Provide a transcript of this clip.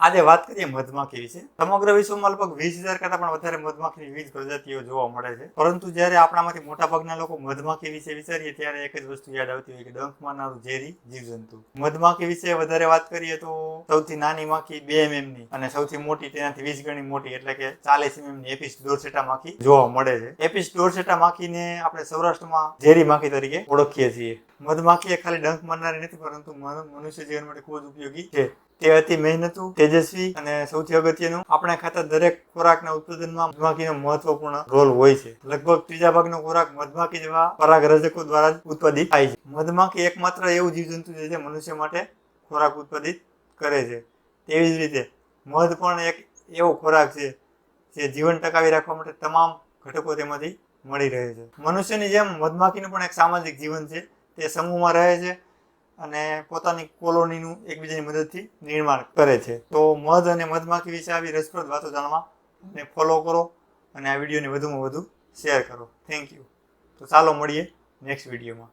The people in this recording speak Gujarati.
આજે વાત કરીએ મધમાખી વિશે. સમગ્ર વિશ્વમાં લગભગ 20,000 કરતા પણ વધારે મધમાખીની વિવિધ પ્રજાતિઓ જોવા મળે છે. પરંતુ જ્યારે આપણામાંથી મોટાભાગના લોકો મધમાખી વિશે વિચારીએ ત્યારે એક જ વસ્તુ યાદ આવતી હોય કે ડંખ મારનારું ઝેરી જીવજંતુ. મધમાખી વિશે વધારે વાત કરીએ તો સૌથી નાની માખી 2 mm ની અને સૌથી મોટી તેનાથી 20 ગણી મોટી એટલે કે 40 mm ની એપિસ ડોર્સેટા માખી જોવા મળે છે. એપિસ ડોર્સેટા માખીને આપણે સૌરાષ્ટ્રમાં ઝેરી માખી તરીકે ઓળખીએ છીએ. મધમાખી એ ખાલી ડંખ મારનારી નથી પરંતુ મનુષ્ય જીવન માટે ખૂબ જ ઉપયોગી છે. તે અતિ મહેનતુ, તેજસ્વી અને સૌથી અગત્યનું આપણે ખાતા દરેક ખોરાકના ઉત્પાદનમાં મધમાખીનો મહત્વપૂર્ણ રોલ હોય છે. લગભગ 3 ભાગનો ખોરાક મધમાખી જેવા પરાગરજકો દ્વારા જ ઉત્પાદિત થાય છે. મધમાખી એકમાત્ર એવું જીવજંતુ છે જે મનુષ્ય માટે ખોરાક ઉત્પાદિત કરે છે. તેવી જ રીતે મધ પણ એક એવો ખોરાક છે જે જીવન ટકાવી રાખવા માટે તમામ ઘટકો તેમાંથી મળી રહે છે. મનુષ્યની જેમ મધમાખીનું પણ એક સામાજિક જીવન છે. તે સમૂહમાં રહે છે અને પોતાની કોલોનીનું એકબીજાની મદદથી નિર્માણ કરે છે. તો મધ અને મધમાખી વિશે આવી રસપ્રદ વાતો જાણવા અને ફોલો કરો અને આ વિડીયોને વધુમાં વધુ શેર કરો. Thank you. તો ચાલો મળીએ નેક્સ્ટ વિડીયોમાં.